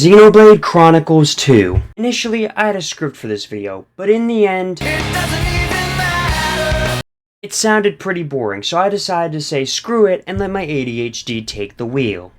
Xenoblade Chronicles 2. Initially, I had a script for this video, but in the end, it sounded pretty boring, so I decided to say screw it and let my ADHD take the wheel.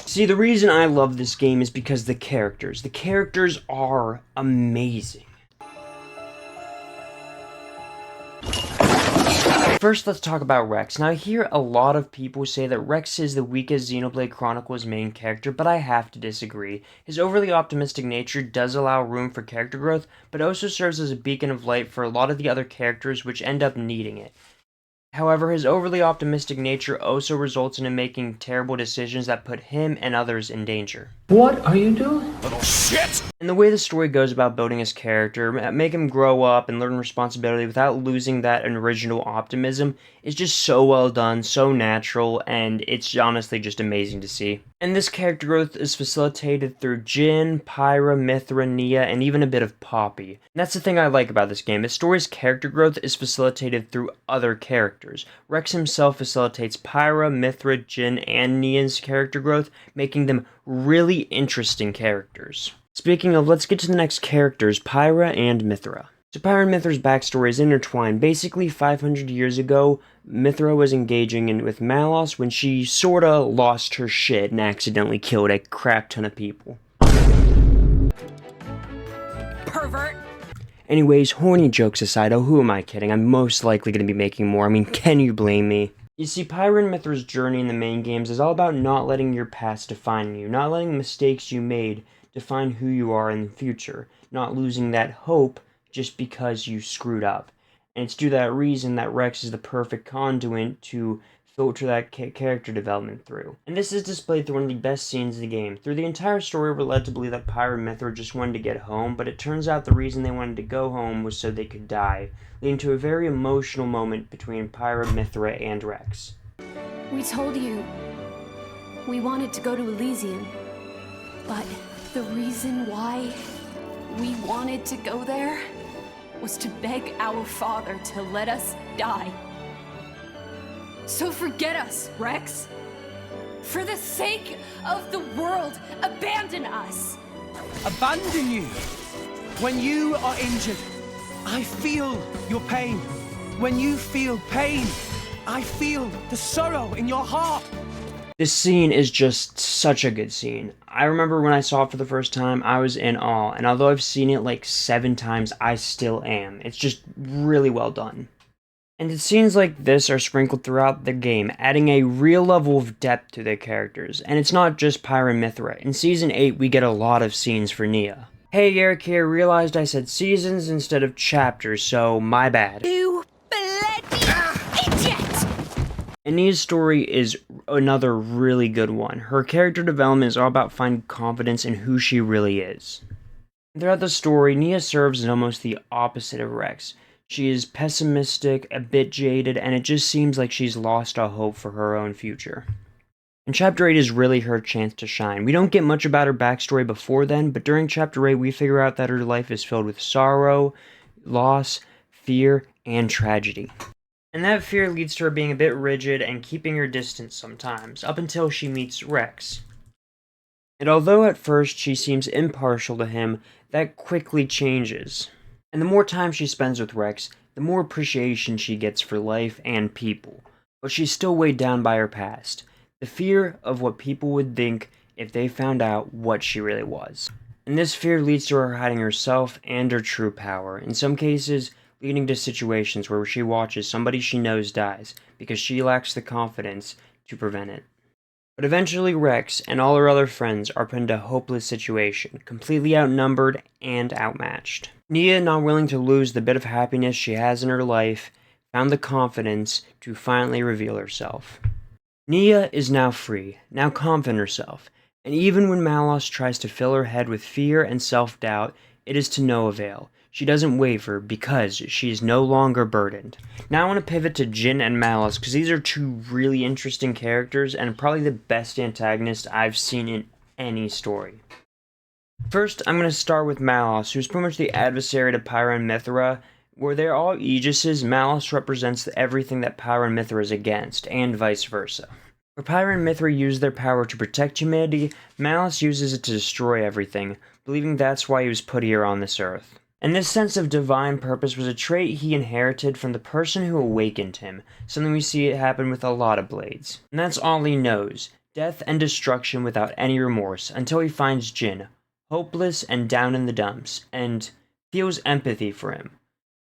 See, the reason I love this game is because the characters. The characters are amazing. First, let's talk about Rex. Now, I hear a lot of people say that Rex is the weakest Xenoblade Chronicles main character, but I have to disagree. His overly optimistic nature does allow room for character growth, but also serves as a beacon of light for a lot of the other characters which end up needing it. However, his overly optimistic nature also results in him making terrible decisions that put him and others in danger. What are you doing? Little shit! And the way the story goes about building his character, make him grow up and learn responsibility without losing that original optimism, is just so well done, so natural, and it's honestly just amazing to see. And this character growth is facilitated through Jin, Pyra, Mythra, Nia, and even a bit of Poppy. And that's the thing I like about this game. The story's character growth is facilitated through other characters. Rex himself facilitates Pyra, Mythra, Jin, and Nia's character growth, making them really interesting characters. Speaking of, let's get to the next characters, Pyra and Mythra. So Pyra and Mythra's backstory is intertwined. Basically, 500 years ago, Mythra was engaging with Malos when she sorta lost her shit and accidentally killed a crap ton of people. Pervert! Anyways, horny jokes aside, oh who am I kidding, I'm most likely going to be making more, I mean, can you blame me? You see, Pyra and Mythra's journey in the main games is all about not letting your past define you, not letting the mistakes you made define who you are in the future, not losing that hope just because you screwed up. And it's due to that reason that Rex is the perfect conduit to filter that character development through. And this is displayed through one of the best scenes in the game. Through the entire story, we're led to believe that Pyra and Mythra just wanted to get home, but it turns out the reason they wanted to go home was so they could die, leading to a very emotional moment between Pyra, Mythra, and Rex. We told you we wanted to go to Elysium, but the reason why we wanted to go there was to beg our father to let us die. So forget us, Rex. For the sake of the world, abandon us. Abandon you? When you are injured, I feel your pain. When you feel pain, I feel the sorrow in your heart. This scene is just such a good scene. I remember when I saw it for the first time, I was in awe, and although I've seen it like 7 times, I still am. It's just really well done. And the scenes like this are sprinkled throughout the game, adding a real level of depth to their characters. And it's not just Pyra and Mythra. In Season 8, we get a lot of scenes for Nia. Hey, Eric here, realized I said seasons instead of chapters, so my bad. You bloody idiot! And Nia's story is another really good one. Her character development is all about finding confidence in who she really is. Throughout the story, Nia serves as almost the opposite of Rex. She is pessimistic, a bit jaded, and it just seems like she's lost all hope for her own future. And Chapter 8 is really her chance to shine. We don't get much about her backstory before then, but during Chapter 8 we figure out that her life is filled with sorrow, loss, fear, and tragedy. And that fear leads to her being a bit rigid and keeping her distance sometimes, up until she meets Rex. And although at first she seems impartial to him, that quickly changes. And the more time she spends with Rex, the more appreciation she gets for life and people. But she's still weighed down by her past. The fear of what people would think if they found out what she really was. And this fear leads to her hiding herself and her true power. In some cases, leading to situations where she watches somebody she knows dies because she lacks the confidence to prevent it. But eventually Rex and all her other friends are put into a hopeless situation, completely outnumbered and outmatched. Nia, not willing to lose the bit of happiness she has in her life, found the confidence to finally reveal herself. Nia is now free, now confident in herself, and even when Malos tries to fill her head with fear and self-doubt, it is to no avail. She doesn't waver because she is no longer burdened. Now I want to pivot to Jin and Malos because these are two really interesting characters and probably the best antagonists I've seen in any story. First, I'm going to start with Malos, who's pretty much the adversary to Pyra and Mythra. Where they're all Aegises, Malos represents everything that Pyra and Mythra is against, and vice versa. Where Pyra and Mithra use their power to protect humanity, Malice uses it to destroy everything, believing that's why he was put here on this earth. And this sense of divine purpose was a trait he inherited from the person who awakened him, something we see it happen with a lot of Blades. And that's all he knows, death and destruction without any remorse, until he finds Jin, hopeless and down in the dumps, and feels empathy for him,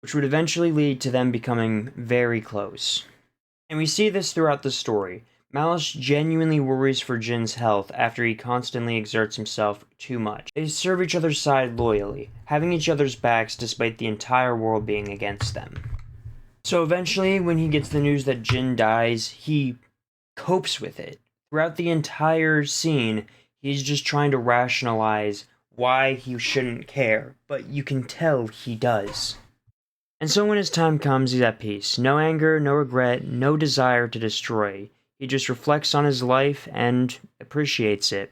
which would eventually lead to them becoming very close. And we see this throughout the story. Malice genuinely worries for Jin's health after he constantly exerts himself too much. They serve each other's side loyally, having each other's backs despite the entire world being against them. So eventually, when he gets the news that Jin dies, he copes with it. Throughout the entire scene, he's just trying to rationalize why he shouldn't care, but you can tell he does. And so when his time comes, he's at peace. No anger, no regret, no desire to destroy. He just reflects on his life and appreciates it.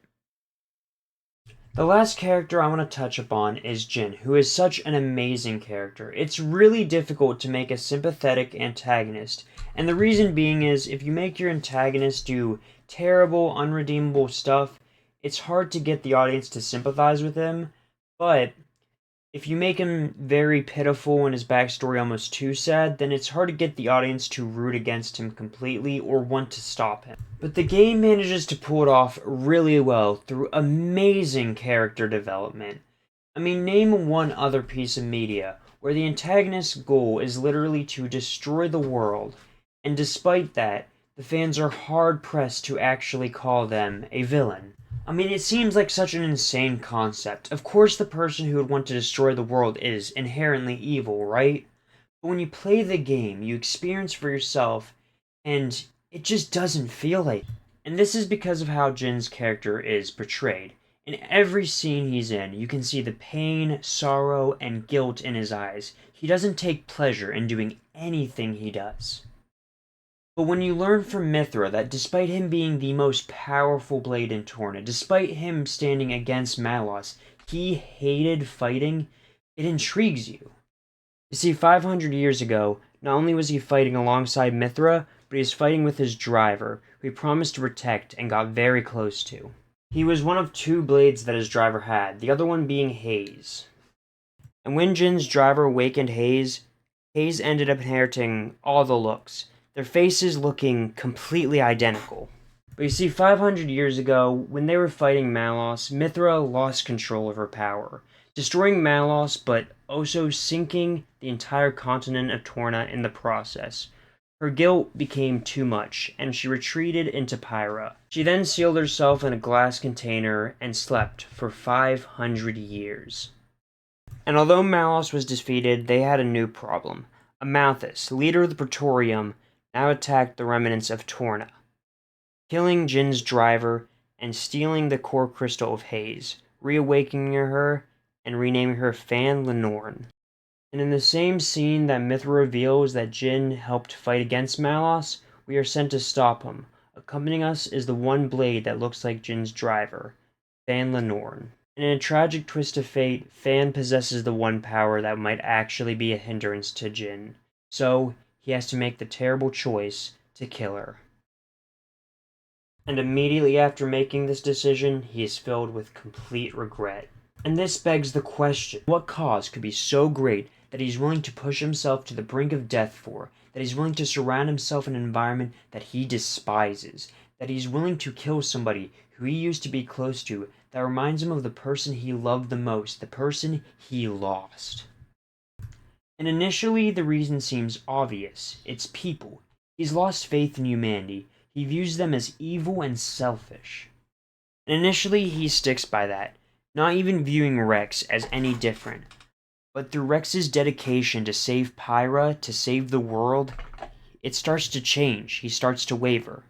The last character I want to touch upon is Jin, who is such an amazing character. It's really difficult to make a sympathetic antagonist, and the reason being is if you make your antagonist do terrible, unredeemable stuff, it's hard to get the audience to sympathize with him, but if you make him very pitiful and his backstory almost too sad, then it's hard to get the audience to root against him completely or want to stop him. But the game manages to pull it off really well through amazing character development. I mean, name one other piece of media where the antagonist's goal is literally to destroy the world, and despite that, the fans are hard-pressed to actually call them a villain. I mean, it seems like such an insane concept. Of course the person who would want to destroy the world is inherently evil, right? But when you play the game, you experience for yourself, and it just doesn't feel like it. And this is because of how Jin's character is portrayed. In every scene he's in, you can see the pain, sorrow, and guilt in his eyes. He doesn't take pleasure in doing anything he does. But when you learn from Mithra that despite him being the most powerful blade in Torna, despite him standing against Malos, he hated fighting, it intrigues you. You see, 500 years ago, not only was he fighting alongside Mithra, but he was fighting with his driver, who he promised to protect and got very close to. He was one of two blades that his driver had, the other one being Haze. And when Jin's driver awakened Haze, Haze ended up inheriting all the looks, their faces looking completely identical. But you see, 500 years ago, when they were fighting Malos, Mithra lost control of her power, destroying Malos but also sinking the entire continent of Torna in the process. Her guilt became too much, and she retreated into Pyra. She then sealed herself in a glass container and slept for 500 years. And although Malos was defeated, they had a new problem. Amalthus, leader of the Praetorium, now attacked the remnants of Torna, killing Jin's driver and stealing the core crystal of Haze, reawakening her and renaming her Fan Lenorn. And in the same scene that Mithra reveals that Jin helped fight against Malos, we are sent to stop him. Accompanying us is the one blade that looks like Jin's driver, Fan Lenorn. And in a tragic twist of fate, Fan possesses the one power that might actually be a hindrance to Jin. So, he has to make the terrible choice to kill her. And immediately after making this decision, he is filled with complete regret. And this begs the question, what cause could be so great that he's willing to push himself to the brink of death for, that he's willing to surround himself in an environment that he despises, that he's willing to kill somebody who he used to be close to, that reminds him of the person he loved the most, the person he lost. And initially, the reason seems obvious. It's people. He's lost faith in humanity. He views them as evil and selfish. And initially, he sticks by that, not even viewing Rex as any different. But through Rex's dedication to save Pyra, to save the world, it starts to change. He starts to waver.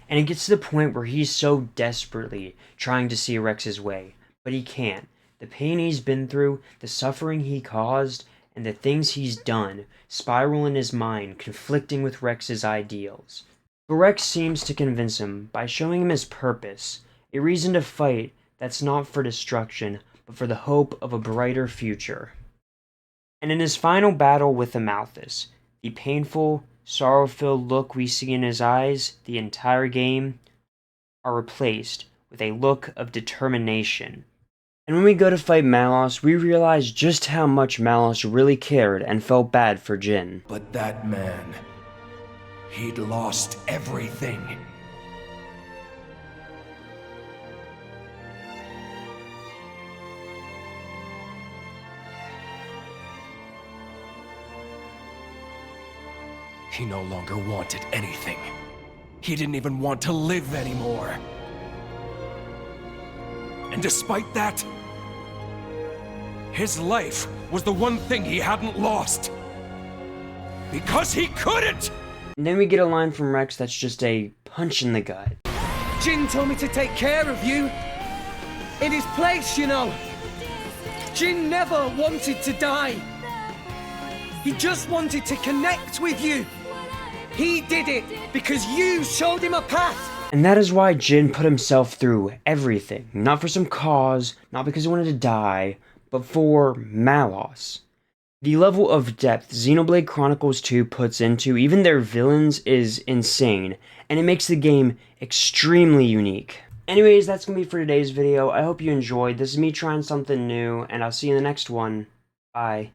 And it gets to the point where he's so desperately trying to see Rex's way, but he can't. The pain he's been through, the suffering he caused, and the things he's done spiral in his mind, conflicting with Rex's ideals. But Rex seems to convince him by showing him his purpose, a reason to fight that's not for destruction, but for the hope of a brighter future. And in his final battle with Amalthus, the painful, sorrow-filled look we see in his eyes the entire game are replaced with a look of determination. And when we go to fight Malos, we realize just how much Malos really cared and felt bad for Jin. But that man, he'd lost everything. He no longer wanted anything. He didn't even want to live anymore. And despite that, his life was the one thing he hadn't lost. Because he couldn't! And then we get a line from Rex that's just a punch in the gut. Jin told me to take care of you. In his place, you know. Jin never wanted to die. He just wanted to connect with you. He did it because you showed him a path. And that is why Jin put himself through everything. Not for some cause, not because he wanted to die, but for Malos. The level of depth Xenoblade Chronicles 2 puts into even their villains is insane, and it makes the game extremely unique. Anyways, that's going to be for today's video. I hope you enjoyed. This is me trying something new, and I'll see you in the next one. Bye.